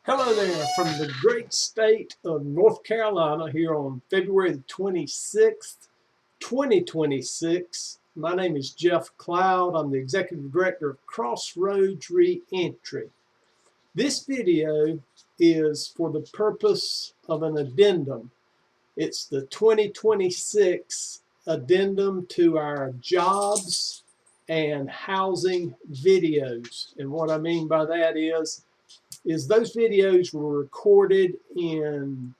Hello there from the great state of North Carolina here on February the 26th, 2026. My name is Jeff Cloud. I'm the Executive Director of Crossroads Reentry. This video is for the purpose of an addendum. It's the 2026 addendum to our jobs and housing videos. And what I mean by that is those videos were recorded in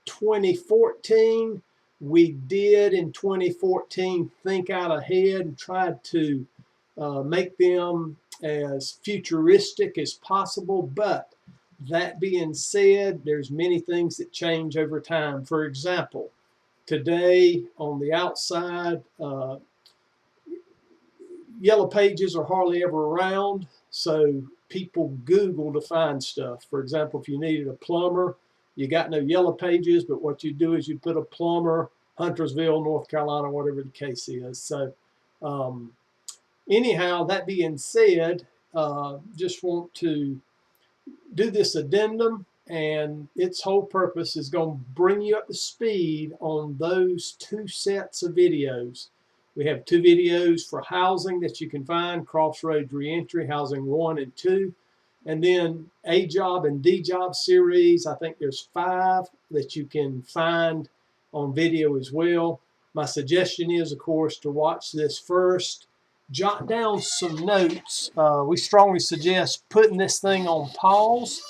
2014. We did in 2014 think out ahead and tried to make them as futuristic as possible, but that being said, there's many things that change over time. For example, today on the outside, yellow pages are hardly ever around, so people Google to find stuff. For example, if you needed a plumber, you got no yellow pages, but what you do is you put a plumber, Huntersville, North Carolina, whatever the case is. So anyhow, that being said, just want to do this addendum, and its whole purpose is going to bring you up to speed on those two sets of videos. We have two videos for housing that you can find, Crossroads Reentry, Housing 1 and 2. And then A Job and D Job series, I think there's 5 that you can find on video as well. My suggestion is, of course, to watch this first. Jot down some notes. We strongly suggest putting this thing on pause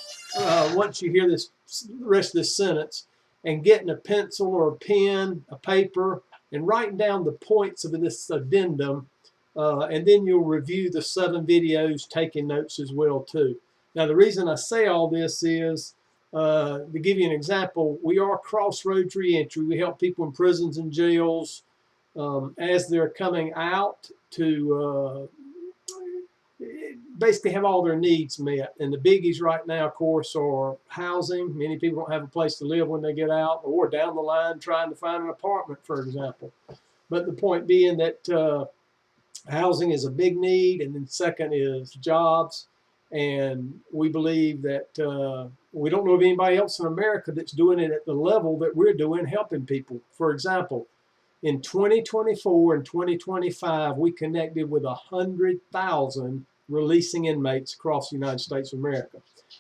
once you hear this rest of this sentence, and getting a pencil or a pen, a paper, and writing down the points of this addendum, and then you'll review the 7 videos, taking notes as well too. Now the reason I say all this is, to give you an example, we are Crossroads Reentry. We help people in prisons and jails as they're coming out to basically have all their needs met. And the biggies right now, of course, are housing. Many people don't have a place to live when they get out, or down the line trying to find an apartment, for example. But the point being that housing is a big need, and then second is jobs. And we believe that we don't know of anybody else in America that's doing it at the level that we're doing, helping people. For example, in 2024 and 2025, we connected with 100,000 releasing inmates across the United States of America.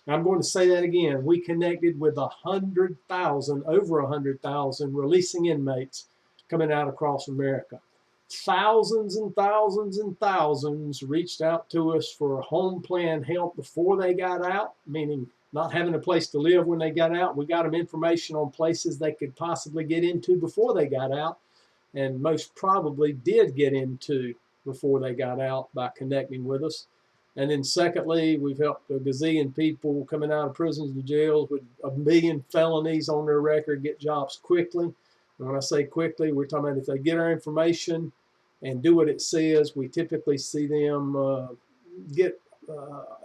Now, I'm going to say that again. We connected with 100,000, over 100,000 releasing inmates coming out across America. Thousands and thousands and thousands reached out to us for home plan help before they got out, meaning not having a place to live when they got out. We got them information on places they could possibly get into before they got out, and most probably did get into before they got out by connecting with us. And then secondly, we've helped a gazillion people coming out of prisons and jails with 1 million felonies on their record get jobs quickly. And when I say quickly, we're talking about if they get our information and do what it says, we typically see them get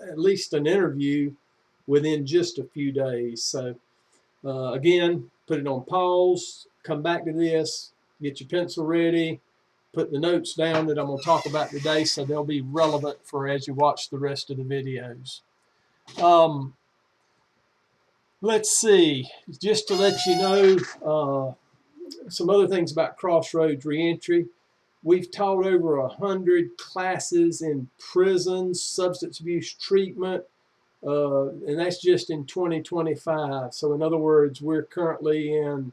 at least an interview within just a few days. So again, put it on pause, come back to this, get your pencil ready, put the notes down that I'm going to talk about today so they'll be relevant for as you watch the rest of the videos. Let's see, just to let you know some other things about Crossroads Reentry. We've taught over 100 classes in prisons, substance abuse treatment, and that's just in 2025. So in other words, we're currently in,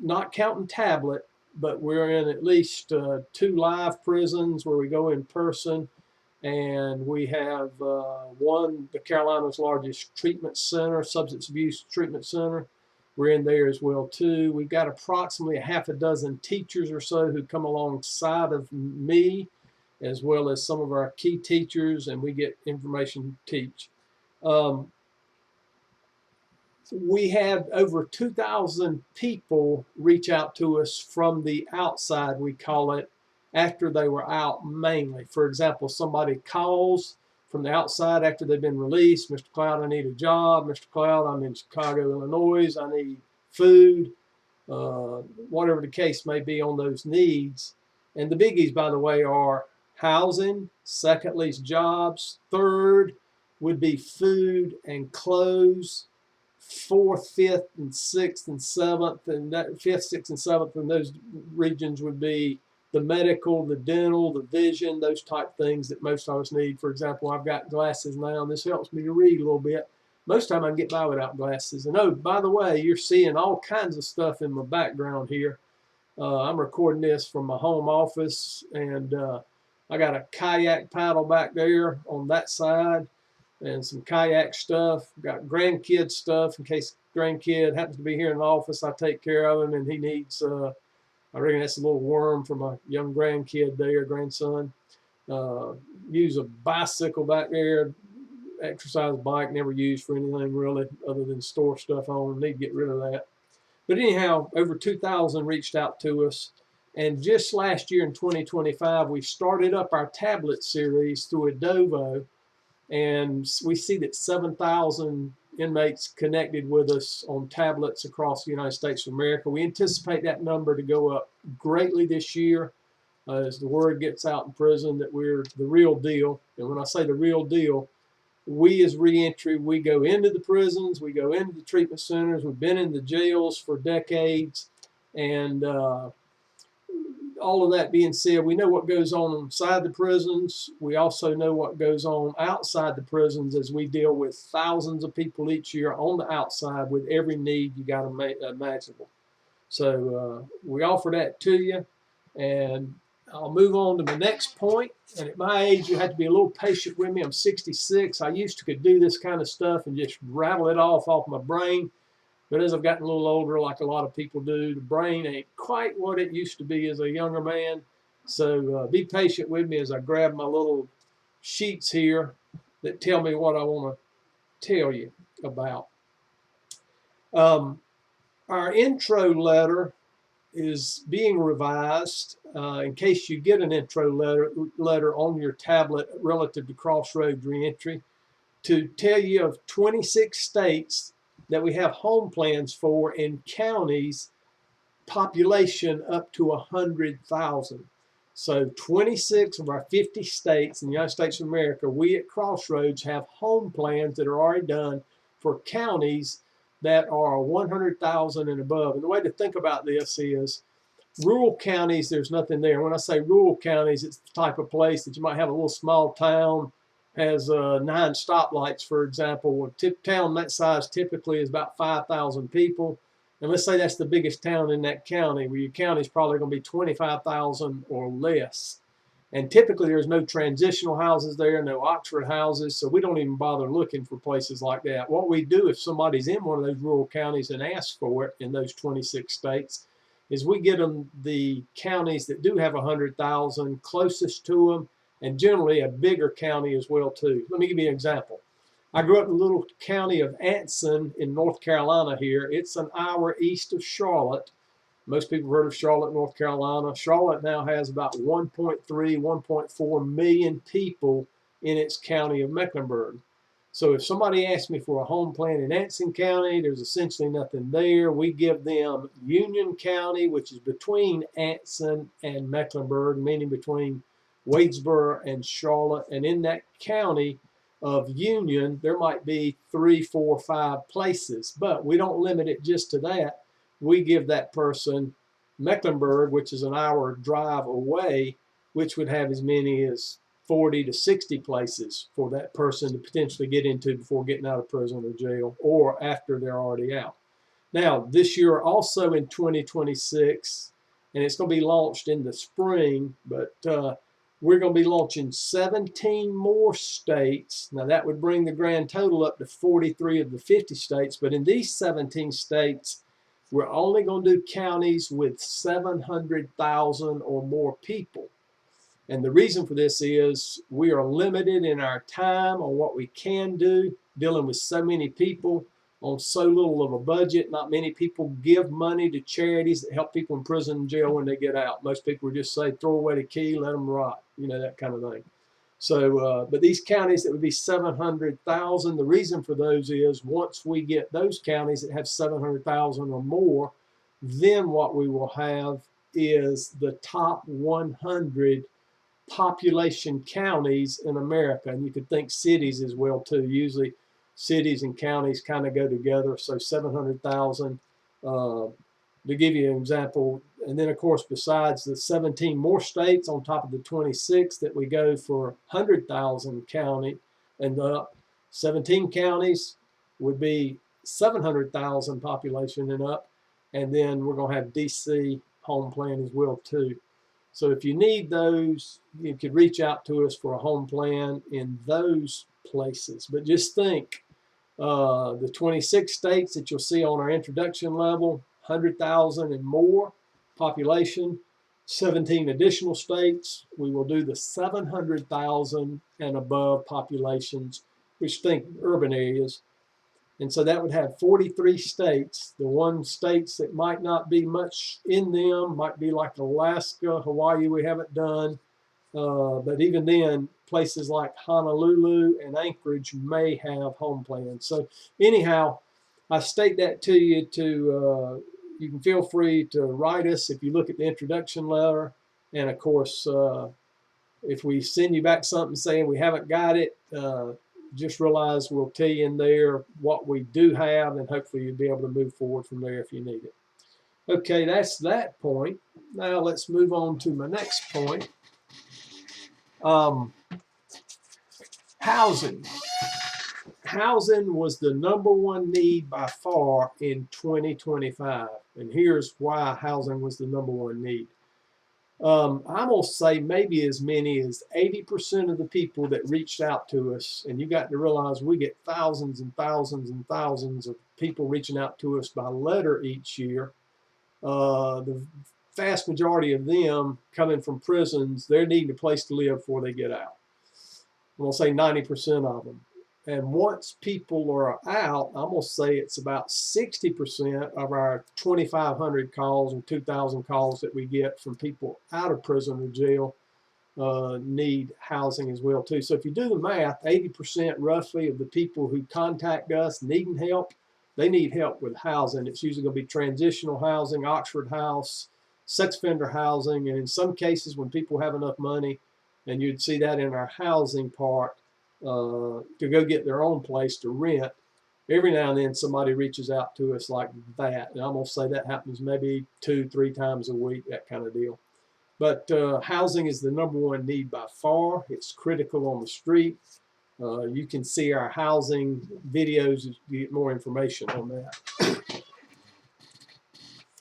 not counting tablet, but we're in at least 2 live prisons where we go in person, and we have one, the Carolina's largest treatment center, substance abuse treatment center. We're in there as well too. We've got approximately a half a dozen teachers or so who come alongside of me, as well as some of our key teachers, and we get information to teach. We had over 2,000 people reach out to us from the outside, we call it, after they were out mainly. For example, somebody calls from the outside after they've been released. Mr. Cloud, I need a job. Mr. Cloud, I'm in Chicago, Illinois. I need food, whatever the case may be on those needs. And the biggies, by the way, are housing. Secondly is jobs. Third would be food and clothes. Fourth, fifth, and sixth, and seventh, and that fifth, sixth, and seventh in those regions would be the medical, the dental, the vision, those type things that most of us need. For example, I've got glasses now, and this helps me to read a little bit. Most time I can get by without glasses. And oh, by the way, you're seeing all kinds of stuff in my background here. I'm recording this from my home office, and I got a kayak paddle back there on that side, and some kayak stuff. Got grandkid stuff in case grandkid happens to be here in the office. I take care of him, and he needs, I reckon that's a little worm for my young grandkid there, grandson. Use a bicycle back there, exercise bike, never used for anything really other than store stuff on. Need to get rid of that. But anyhow, over 2,000 reached out to us. And just last year in 2025, we started up our tablet series through Addendum. And we see that 7,000 inmates connected with us on tablets across the United States of America. We anticipate that number to go up greatly this year as the word gets out in prison that we're the real deal. And when I say the real deal, we as Reentry, we go into the prisons, we go into the treatment centers, we've been in the jails for decades, and all of that being said, we know what goes on inside the prisons. We also know what goes on outside the prisons as we deal with thousands of people each year on the outside with every need you got imaginable. So we offer that to you, and I'll move on to my next point. And at my age, you have to be a little patient with me. I'm 66. I used to could do this kind of stuff and just rattle it off my brain. But as I've gotten a little older, like a lot of people do, the brain ain't quite what it used to be as a younger man. So be patient with me as I grab my little sheets here that tell me what I want to tell you about. Our intro letter is being revised in case you get an intro letter on your tablet relative to Crossroads Reentry, to tell you of 26 states that we have home plans for in counties population up to 100,000. So 26 of our 50 states in the United States of America, we at Crossroads have home plans that are already done for counties that are 100,000 and above. And the way to think about this is rural counties, there's nothing there. When I say rural counties, it's the type of place that you might have a little small town, has 9 stoplights, for example. A town that size typically is about 5,000 people. And let's say that's the biggest town in that county, where your county is probably going to be 25,000 or less. And typically there's no transitional houses there, no Oxford houses, so we don't even bother looking for places like that. What we do if somebody's in one of those rural counties and asks for it in those 26 states is we get them the counties that do have 100,000 closest to them, and generally a bigger county as well too. Let me give you an example. I grew up in the little county of Anson in North Carolina here. It's an hour east of Charlotte. Most people have heard of Charlotte, North Carolina. Charlotte now has about 1.3, 1.4 million people in its county of Mecklenburg. So if somebody asks me for a home plan in Anson County, there's essentially nothing there. We give them Union County, which is between Anson and Mecklenburg, meaning between Wadesboro and Charlotte. And in that county of Union, there might be 3, 4, 5 places, but we don't limit it just to that. We give that person Mecklenburg, which is an hour drive away, which would have as many as 40 to 60 places for that person to potentially get into before getting out of prison or jail, or after they're already out. Now, this year also in 2026, and it's going to be launched in the spring, but we're going to be launching 17 more states. Now, that would bring the grand total up to 43 of the 50 states, but in these 17 states, we're only going to do counties with 700,000 or more people. And the reason for this is we are limited in our time on what we can do, dealing with so many people on so little of a budget. Not many people give money to charities that help people in prison and jail when they get out. Most people would just say, throw away the key, let them rot, you know, that kind of thing. So, but these counties that would be 700,000, the reason for those is once we get those counties that have 700,000 or more, then what we will have is the top 100 population counties in America, and you could think cities as well too. Usually cities and counties kind of go together, so 700,000 to give you an example. And then of course, besides the 17 more states on top of the 26 that we go for 100,000 county and up, 17 counties would be 700,000 population and up, and then we're going to have DC home plan as well too. So if you need those, you could reach out to us for a home plan in those places. But just think, the 26 states that you'll see on our introduction level, 100,000 and more population, 17 additional states. We will do the 700,000 and above populations, which think urban areas. And so that would have 43 states. The one states that might not be much in them might be like Alaska, Hawaii we haven't done. But even then, places like Honolulu and Anchorage may have home plans. So anyhow, I state that to you you can feel free to write us if you look at the introduction letter. And of course, if we send you back something saying we haven't got it, just realize we'll tell you in there what we do have, and hopefully you'll be able to move forward from there if you need it. Okay, that's that point. Now let's move on to my next point. Housing. Housing was the #1 need by far in 2025. And here's why housing was the #1 need. I'm going to say maybe as many as 80% of the people that reached out to us, and you got to realize we get thousands and thousands and thousands of people reaching out to us by letter each year. The vast majority of them coming from prisons, they're needing a place to live before they get out. I'm going to say 90% of them. And once people are out, I'm going to say it's about 60% of our 2,500 calls or 2,000 calls that we get from people out of prison or jail need housing as well too. So if you do the math, 80% roughly of the people who contact us needing help, they need help with housing. It's usually going to be transitional housing, Oxford House, sex offender housing, and in some cases when people have enough money, and you'd see that in our housing part, to go get their own place to rent, every now and then somebody reaches out to us like that. And I'm going to say that happens maybe 2-3 times a week, that kind of deal. But housing is the #1 need by far. It's critical on the street. You can see our housing videos to get more information on that.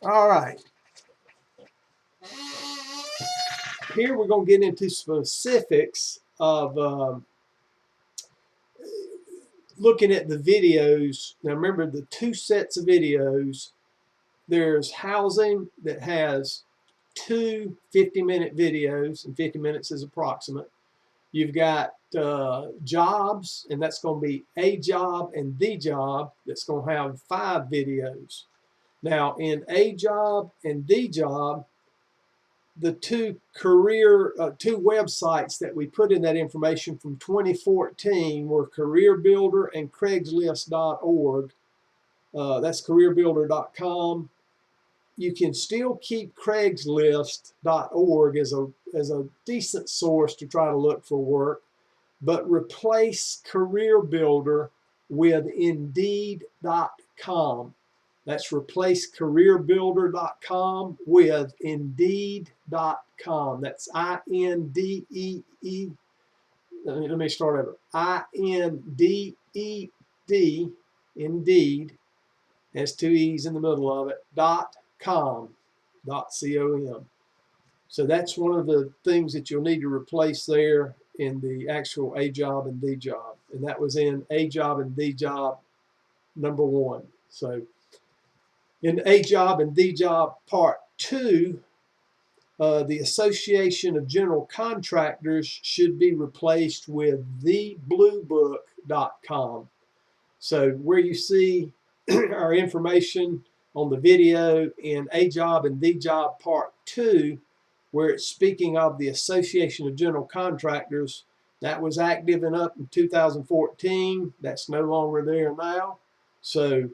All right. Here we're going to get into specifics of looking at the videos. Now remember the 2 sets of videos. There's housing that has 2 50-minute videos, and 50 minutes is approximate. You've got jobs, and that's going to be a job and the job. That's going to have 5 videos. Now in a job and the job, the 2 websites that we put in that information from 2014 were Career Builder and Craigslist.org. That's careerbuilder.com. You can still keep Craigslist.org as a decent source to try to look for work, but replace Career Builder with Indeed.com. That's replace careerbuilder.com with Indeed.com. That's I-N-D-E-E. Let me start over. I-N-D-E-D, Indeed, has 2 E's in the middle of it, .com. .com. So that's one of the things that you'll need to replace there in the actual A job and the job. And that was in A job and the job #1. So in A job and the job part 2, the Association of General Contractors should be replaced with thebluebook.com. So where you see our information on the video in A job and the job part 2, where it's speaking of the Association of General Contractors, that was active and up in 2014. That's no longer there now. So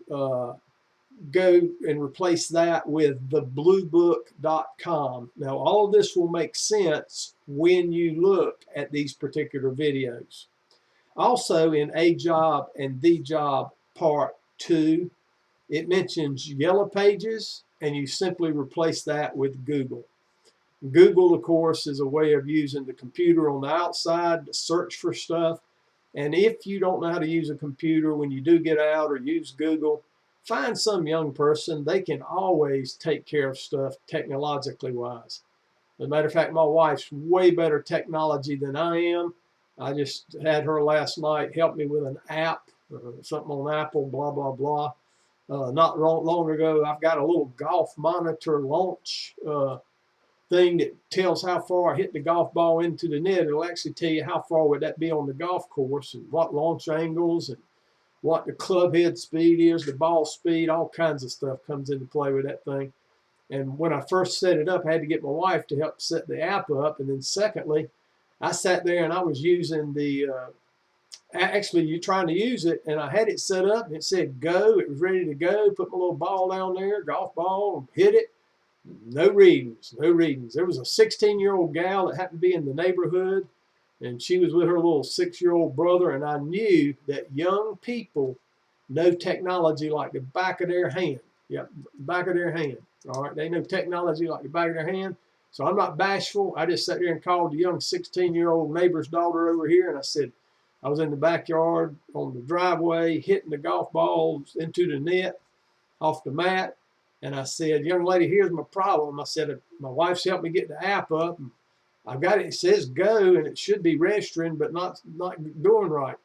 go and replace that with thebluebook.com. Now, all of this will make sense when you look at these particular videos. Also, in A Job and The Job Part 2, it mentions Yellow Pages, and you simply replace that with Google. Google, of course, is a way of using the computer on the outside to search for stuff. And if you don't know how to use a computer when you do get out or use Google, find some young person. They can always take care of stuff technologically wise. As a matter of fact, my wife's way better technology than I am. I just had her last night help me with an app, something on Apple, blah, blah, blah. Not long ago, I've got a little golf monitor launch thing that tells how far I hit the golf ball into the net. It'll actually tell you how far would that be on the golf course and what launch angles and what the club head speed is, the ball speed, all kinds of stuff comes into play with that thing. And when I first set it up, I had to get my wife to help set the app up. And then secondly, I sat there and I was using the, actually you're trying to use it, and I had it set up and it said go. It was ready to go. Put my little ball down there, golf ball, hit it. No readings, no readings. There was a 16-year-old gal that happened to be in the neighborhood, and she was with her little 6-year-old brother, and I knew that young people know technology like the back of their hand. Yep, back of their hand. All right, they know technology like the back of their hand. So I'm not bashful. I just sat there and called the young 16-year-old neighbor's daughter over here, and I said, I was in the backyard on the driveway hitting the golf balls into the net off the mat. And I said, young lady, here's my problem. I said, my wife's helped me get the app up. And I've got it, it says go, and it should be registering, but not doing right.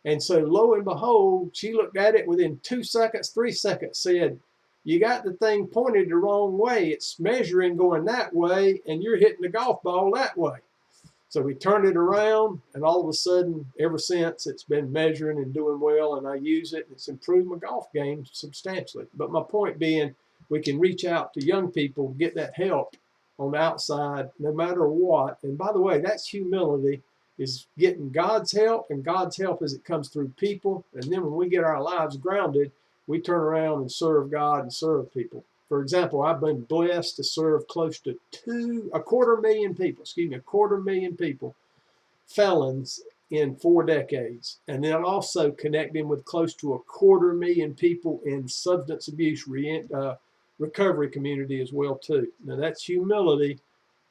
And so lo and behold, she looked at it within 2 seconds, 3 seconds, said, you got the thing pointed the wrong way. It's measuring going that way, and you're hitting the golf ball that way. So we turned it around, and all of a sudden, ever since, it's been measuring and doing well, and I use it. It's improved my golf game substantially. But my point being, we can reach out to young people, get that help on the outside, no matter what. And by the way, that's humility, is getting God's help, and God's help as it comes through people. And then when we get our lives grounded, we turn around and serve God and serve people. For example, I've been blessed to serve close to a quarter million people, felons in 4 decades. And then also connecting with close to 250,000 people in substance abuse recovery community as well too. Now that's humility.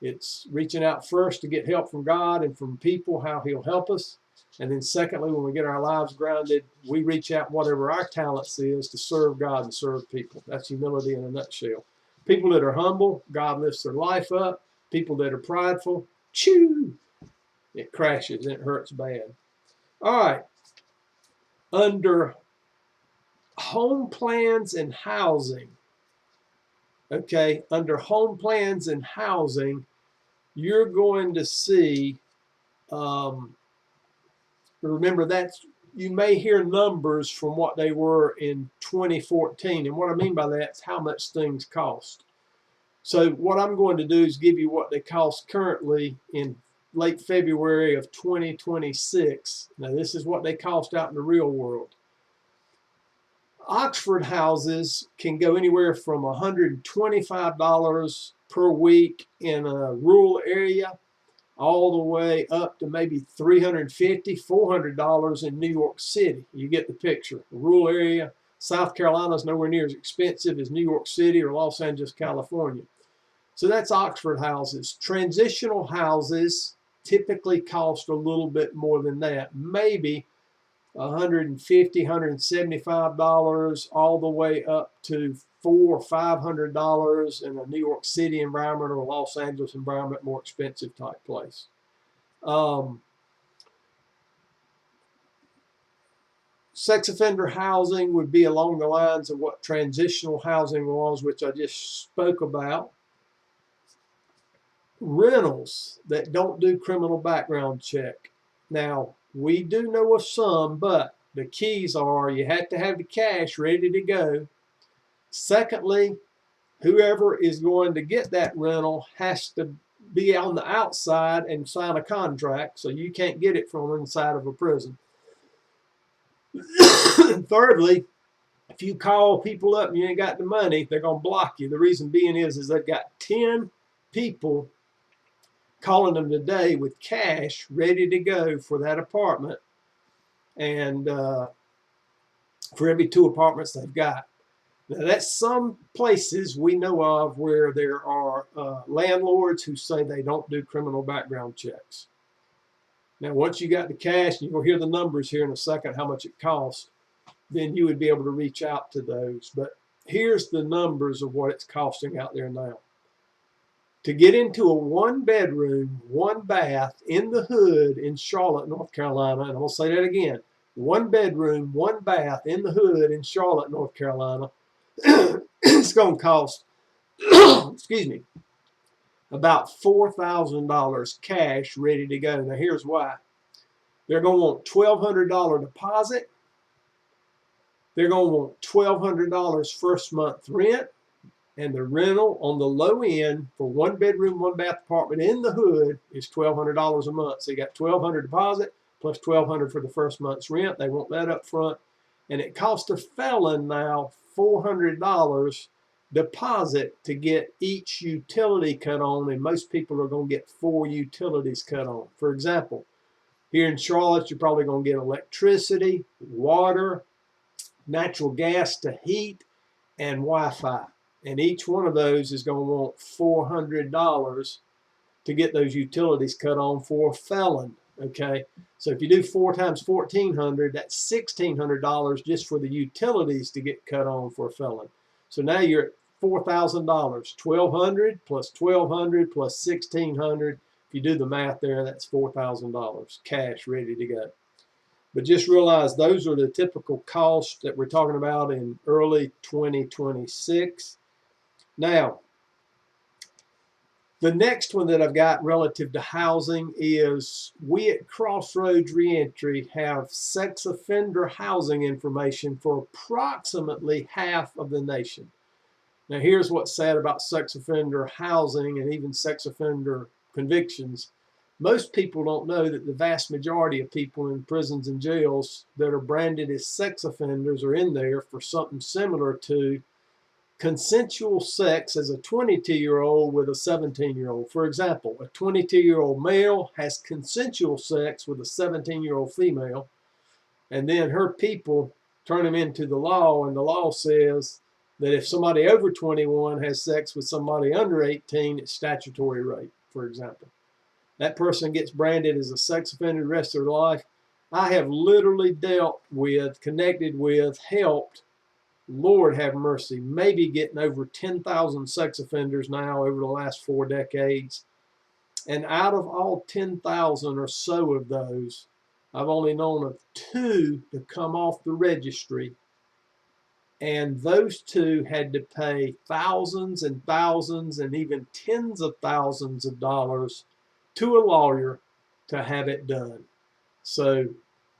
It's reaching out first to get help from God and from people, how he'll help us. And then secondly, when we get our lives grounded, we reach out whatever our talents is to serve God and serve people. That's humility in a nutshell. People that are humble, God lifts their life up. People that are prideful, it crashes and it hurts bad. All right. Under home plans and housing, okay, under home plans and housing, you're going to see, remember that's, you may hear numbers from what they were in 2014. And what I mean by that is how much things cost. So what I'm going to do is give you what they cost currently in late February of 2026. Now this is what they cost out in the real world. Oxford houses can go anywhere from $125 per week in a rural area all the way up to maybe $350, $400 in New York City. You get the picture. The rural area, South Carolina is nowhere near as expensive as New York City or Los Angeles, California. So that's Oxford houses. Transitional houses typically cost a little bit more than that, maybe $150, $175 all the way up to $400 or $500 in a New York City environment or a Los Angeles environment, more expensive type place. Sex offender housing would be along the lines of what transitional housing was, which I just spoke about. Rentals that don't do criminal background check. Now, we do know of some, but the keys are you have to have the cash ready to go. Secondly, whoever is going to get that rental has to be on the outside and sign a contract, so you can't get it from inside of a prison. Thirdly, If you call people up and you ain't got the money, they're going to block you. The reason being is they've got 10 people calling them today with cash ready to go for that apartment, and for every 2 apartments they've got. Now, that's some places we know of where there are landlords who say they don't do criminal background checks. Now, once you got the cash, and you'll hear the numbers here in a second, how much it costs, then you would be able to reach out to those. But here's the numbers of what it's costing out there now. To get into a 1-bedroom, 1-bath in the hood in Charlotte, North Carolina, and I'm going to say that again, 1-bedroom, 1-bath in the hood in Charlotte, North Carolina, it's going to cost, excuse me, about $4,000 cash ready to go. Now, here's why. They're going to want $1,200 deposit. They're going to want $1,200 first month rent, and the rental on the low end for 1-bedroom, 1-bath apartment in the hood is $1,200 a month. So you got $1,200 deposit plus $1,200 for the first month's rent. They want that up front, and it costs a felon now $400 deposit to get each utility cut on, and most people are going to get 4 utilities cut on. For example, here in Charlotte, you're probably going to get electricity, water, natural gas to heat, and Wi-Fi. And each one of those is going to want $400 to get those utilities cut on for a felon. Okay, so if you do 4 times $1,400, that's $1,600 just for the utilities to get cut on for a felon. So now you're at $4,000, $1,200 plus $1,200 plus $1,600. If you do the math there, that's $4,000 cash ready to go. But just realize those are the typical costs that we're talking about in early 2026. Now, the next one that I've got relative to housing is we at Crossroads Reentry have sex offender housing information for approximately half of the nation. Now, here's what's sad about sex offender housing and even sex offender convictions. Most people don't know that the vast majority of people in prisons and jails that are branded as sex offenders are in there for something similar to consensual sex as a 22-year-old with a 17-year-old. For example, a 22-year-old male has consensual sex with a 17-year-old female, and then her people turn him into the law, and the law says that if somebody over 21 has sex with somebody under 18, it's statutory rape, for example. That person gets branded as a sex offender the rest of their life. I have literally dealt with, connected with, helped, Lord have mercy, maybe getting over 10,000 sex offenders now over the last 4 decades. And out of all 10,000 or so of those, I've only known of 2 to come off the registry. And those 2 had to pay thousands and thousands and even tens of thousands of dollars to a lawyer to have it done. So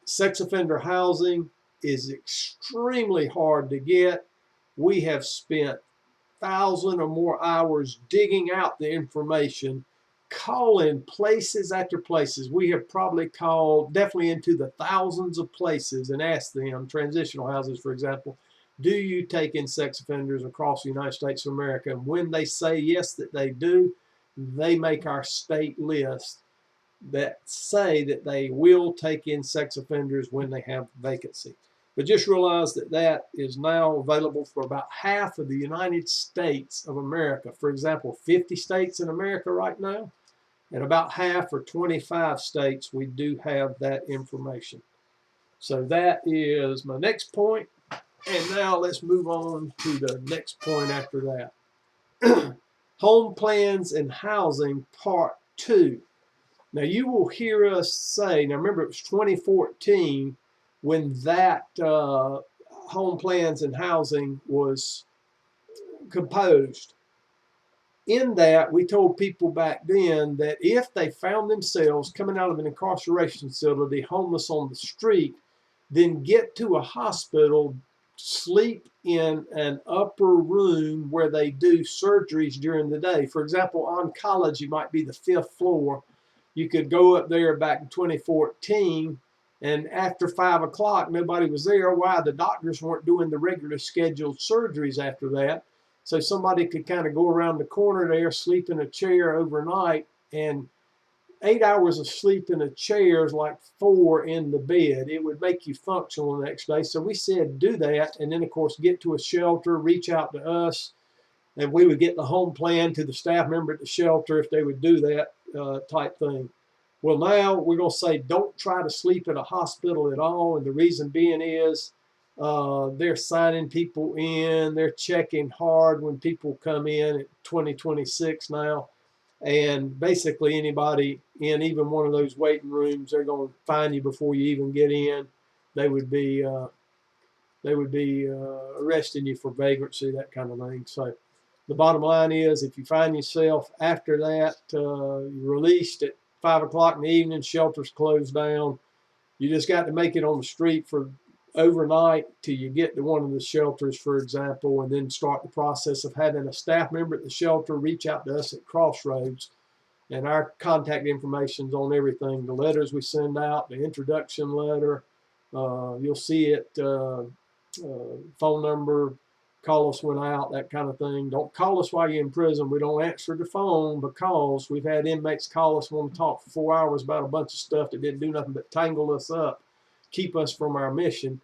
sex offender housing is extremely hard to get. We have spent 1,000 or more hours digging out the information, calling places after places. We have probably called definitely into the thousands of places and asked them, transitional houses for example, do you take in sex offenders across the United States of America? And when they say yes that they do, they make our state list that say that they will take in sex offenders when they have vacancy. But just realize that that is now available for about half of the United States of America. For example, 50 states in America right now, and about half or 25 states we do have that information. So that is my next point. And now let's move on to the next point after that. Home plans and housing part 2. Now you will hear us say, now remember it was 2014 when that home plans and housing was composed. In that, we told people back then that if they found themselves coming out of an incarceration facility homeless on the street, then get to a hospital, sleep in an upper room where they do surgeries during the day. For example, oncology might be the 5th floor. You could go up there back in 2014 And after 5 o'clock, nobody was there. Why? The doctors weren't doing the regular scheduled surgeries after that. So somebody could kind of go around the corner there, sleep in a chair overnight, and 8 hours of sleep in a chair is like 4 in the bed. It would make you functional the next day. So we said do that, and then of course get to a shelter, reach out to us, and we would get the home plan to the staff member at the shelter if they would do that type thing. Well, now we're going to say don't try to sleep at a hospital at all, and the reason being is they're signing people in, they're checking hard when people come in at 2026 now. And basically anybody in even one of those waiting rooms, they're going to find you before you even get in. They would be arresting you for vagrancy, that kind of thing. So the bottom line is, if you find yourself after that, you're released at 5 o'clock in the evening, shelters closed down, you just got to make it on the street for overnight till you get to one of the shelters, for example, and then start the process of having a staff member at the shelter reach out to us at Crossroads. And our contact information is on everything. The letters we send out, the introduction letter, you'll see it, phone number, call us when out, that kind of thing. Don't call us while you're in prison. We don't answer the phone because we've had inmates call us, want to talk for 4 hours about a bunch of stuff that didn't do nothing but tangle us up, keep us from our mission.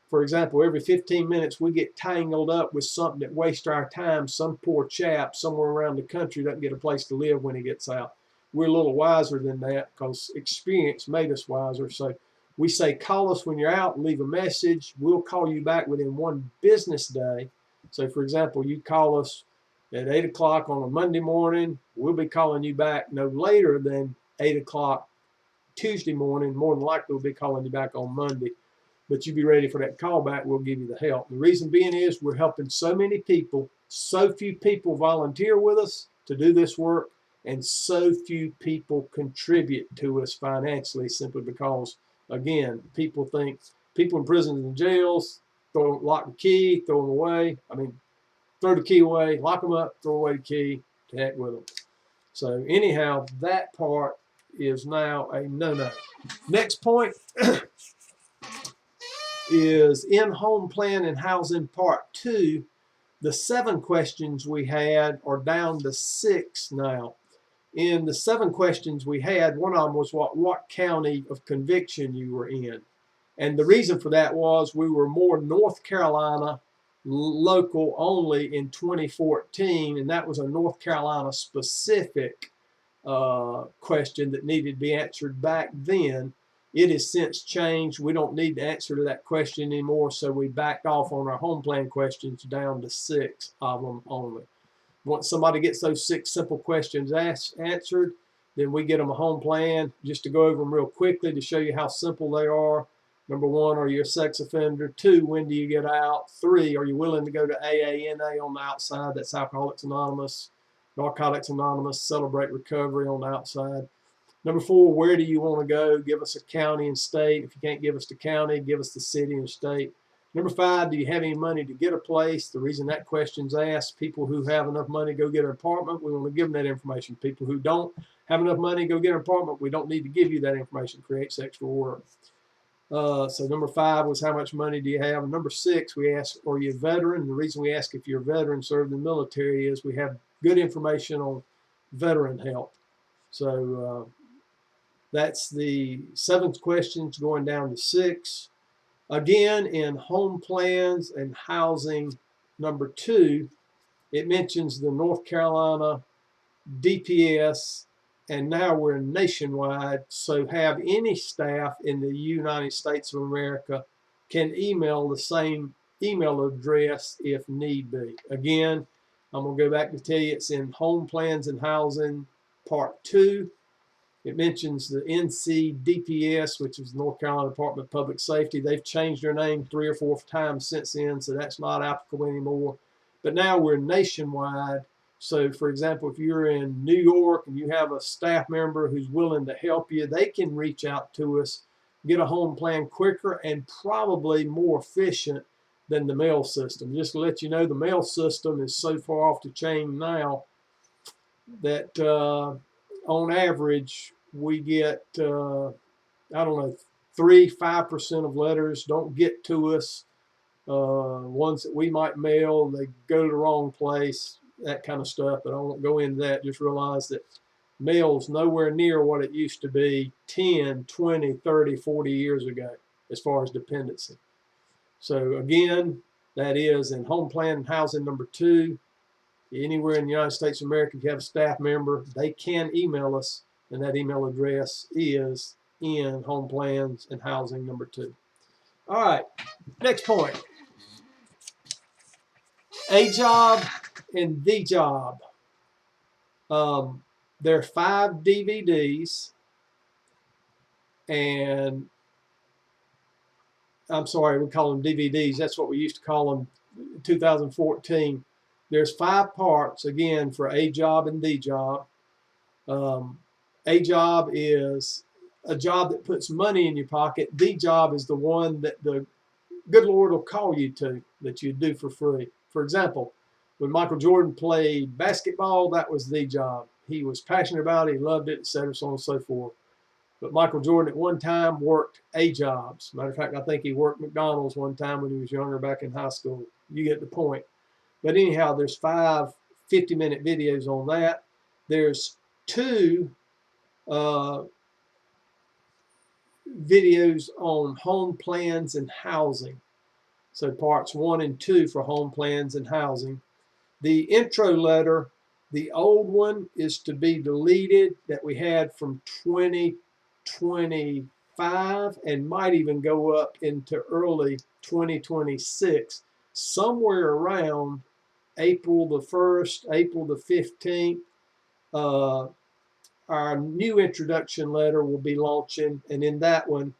For example, every 15 minutes we get tangled up with something that wastes our time. Some poor chap somewhere around the country doesn't get a place to live when he gets out. We're a little wiser than that because experience made us wiser. So we say call us when you're out and leave a message. We'll call you back within 1 business day. So for example, you call us at 8 o'clock on a Monday morning. We'll be calling you back no later than 8 o'clock Tuesday morning. More than likely we'll be calling you back on Monday. But you be ready for that call back. We'll give you the help. The reason being is we're helping so many people. So few people volunteer with us to do this work, and so few people contribute to us financially, simply because, again, people think people in prisons and jails lock the key, throw them away. I mean, throw the key away, lock them up, throw away the key, to heck with them. So anyhow, that part is now a no-no. Next point is in-home plan and housing part 2. The 7 questions we had are down to 6 now. In the 7 questions we had, one of them was what county of conviction you were in. And the reason for that was we were more North Carolina local only in 2014, and that was a North Carolina specific question that needed to be answered back then. It has since changed. We don't need to answer to that question anymore, so we backed off on our home plan questions down to 6 of them only. Once somebody gets those 6 simple questions answered, then we get them a home plan. Just to go over them real quickly to show you how simple they are. Number 1, are you a sex offender? 2, when do you get out? 3, are you willing to go to AANA on the outside? That's Alcoholics Anonymous, Narcotics Anonymous, Celebrate Recovery on the outside. Number 4, where do you want to go? Give us a county and state. If you can't give us the county, give us the city and state. Number 5, do you have any money to get a place? The reason that question's asked, people who have enough money go get an apartment, we want to give them that information. People who don't have enough money go get an apartment, we don't need to give you that information. It creates extra work. So number 5 was how much money do you have? And number 6, we asked, are you a veteran? The reason we ask if you're a veteran, served in the military, is we have good information on veteran help. So that's the 7th questions going down to 6. Again, in home plans and housing number 2, it mentions the North Carolina DPS, and now we're nationwide, so have any staff in the United States of America can email the same email address if need be. Again, I'm going to go back to tell you it's in home plans and housing part 2. It mentions the NCDPS, which is North Carolina Department of Public Safety. They've changed their name 3 or 4 times since then, so that's not applicable anymore. But now we're nationwide. So, for example, if you're in New York and you have a staff member who's willing to help you, they can reach out to us, get a home plan quicker and probably more efficient than the mail system. Just to let you know, the mail system is so far off the chain now that on average, we get, I don't know, 3-5% of letters don't get to us. Ones that we might mail, they go to the wrong place, that kind of stuff. But I won't go into that. Just realize that mail's nowhere near what it used to be 10, 20, 30, 40 years ago as far as dependency. So again, that is in home plan and housing number 2. Anywhere in the United States of America, if you have a staff member, they can email us, and that email address is in home plans and housing number 2. All right, next point. A job and the job. There are 5 DVDs, and I'm sorry, we call them DVDs. That's what we used to call them in 2014. There's 5 parts, again, for A job and the job. A job is a job that puts money in your pocket. The job is the one that the good Lord will call you to, that you do for free. For example, when Michael Jordan played basketball, that was the job. He was passionate about it, he loved it, etc., so on and so forth. But Michael Jordan at one time worked A jobs. Matter of fact, I think he worked McDonald's one time when he was younger back in high school. You get the point. But anyhow, there's 5 50-minute videos on that. There's 2 videos on home plans and housing. So parts 1 and 2 for home plans and housing. The intro letter, the old one is to be deleted that we had from 2025 and might even go up into early 2026, somewhere around April the 1st, April the 15th. Our new introduction letter will be launching, and in that one,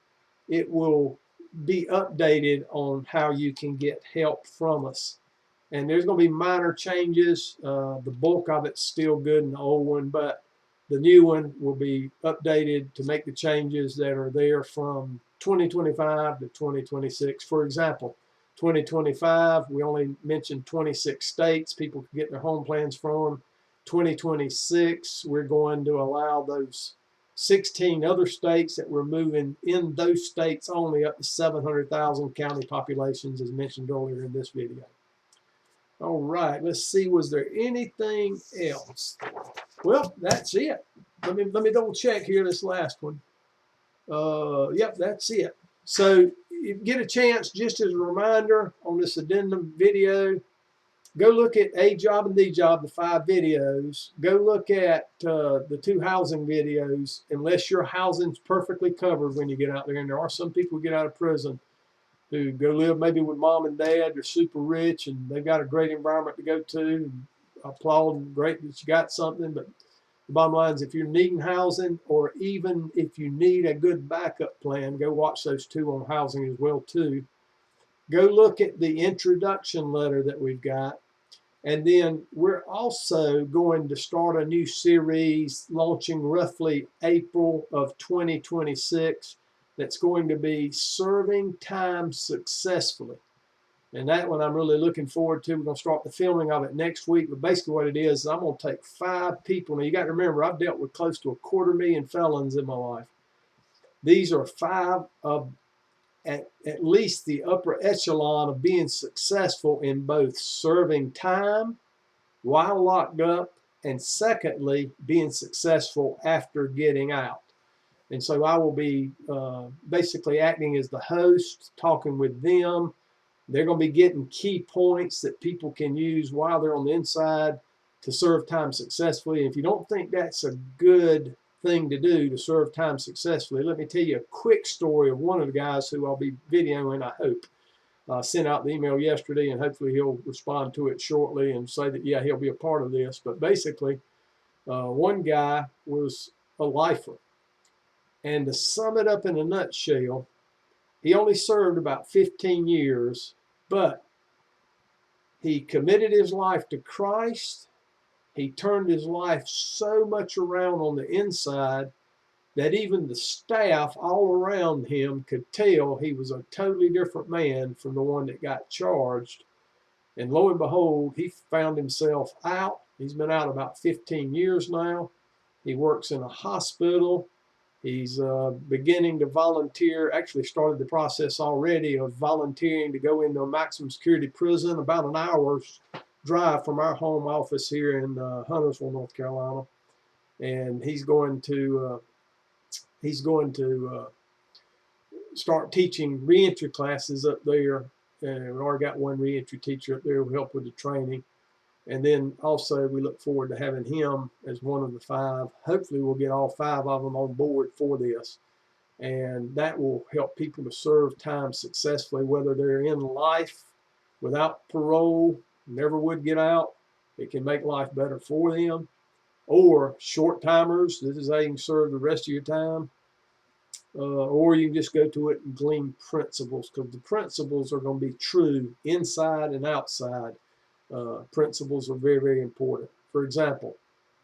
it will be updated on how you can get help from us. And there's going to be minor changes. The bulk of it's still good in the old one, but the new one will be updated to make the changes that are there from 2025 to 2026. For example, 2025, we only mentioned 26 states people can get their home plans from. 2026, we're going to allow those 16 other states that we're moving in those states only up to 700,000 county populations, as mentioned earlier in this video. All right, let's see, was there anything else? Well, that's it. Let me double check here this last one. Yep, that's it. So you get a chance, just as a reminder on this addendum video, go look at A job and the job, the 5 videos. Go look at the 2 housing videos, unless your housing's perfectly covered when you get out there. And there are some people who get out of prison who go live maybe with mom and dad. They're super rich and they've got a great environment to go to. And I applaud, great that you got something. But the bottom line is, if you're needing housing, or even if you need a good backup plan, go watch those 2 on housing as well too. Go look at the introduction letter that we've got. And then we're also going to start a new series launching roughly April of 2026 that's going to be Serving Time Successfully. And that one I'm really looking forward to. We're going to start the filming of it next week. But basically what it is I'm going to take 5 people. Now you got to remember, I've dealt with close to 250,000 felons in my life. These are 5 of at least the upper echelon of being successful in both serving time while locked up, and secondly, being successful after getting out. And so I will be basically acting as the host, talking with them. They're going to be getting key points that people can use while they're on the inside to serve time successfully. And if you don't think that's a good thing to do to serve time successfully, let me tell you a quick story of one of the guys who I'll be videoing, I hope. Sent out the email yesterday, and hopefully he'll respond to it shortly and say that, yeah, he'll be a part of this. But basically, one guy was a lifer. And to sum it up in a nutshell, he only served about 15 years, but he committed his life to Christ. He turned his life so much around on the inside that even the staff all around him could tell he was a totally different man from the one that got charged. And lo and behold, he found himself out. He's been out about 15 years now. He works in a hospital. He's beginning to volunteer, actually started the process already of volunteering to go into a maximum security prison about an hour's drive from our home office here in Huntersville, North Carolina. And he's going to start teaching reentry classes up there. And we've already got one reentry teacher up there who will help with the training. And then also we look forward to having him as one of the 5. Hopefully we'll get all 5 of them on board for this. And that will help people to serve time successfully, whether they're in life without parole, never would get out. It can make life better for them. Or short timers, this is how you can serve the rest of your time. Or you can just go to it and glean principles, because the principles are going to be true inside and outside. Principles are very, very important. For example,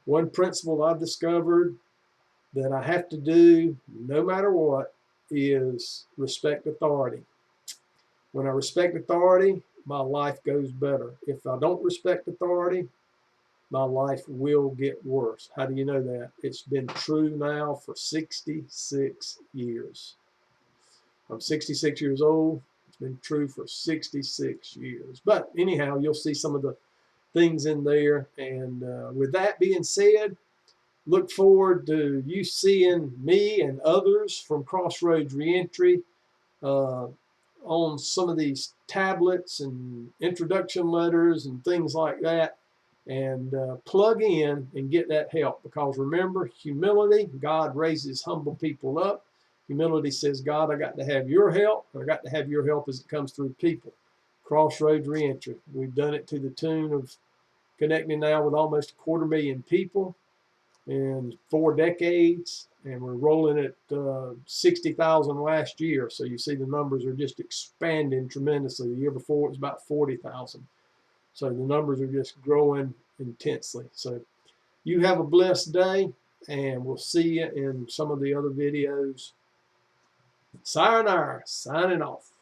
one principle I've discovered that I have to do no matter what is respect authority. When I respect authority, my life goes better. If I don't respect authority, my life will get worse. How do you know that? It's been true now for 66 years. I'm 66 years old. It's been true for 66 years. But anyhow, you'll see some of the things in there. And with that being said, look forward to you seeing me and others from Crossroads Reentry on some of these tablets and introduction letters and things like that. And plug in and get that help, because remember, humility, God raises humble people up. Humility says, God, I got to have your help, and I got to have your help as it comes through people. Crossroads Reentry. We've done it to the tune of connecting now with almost 250,000 people in 4 decades, and we're rolling at 60,000 last year. So you see the numbers are just expanding tremendously. The year before it was about 40,000. So the numbers are just growing intensely. So you have a blessed day, and we'll see you in some of the other videos. Sayonara, signing off.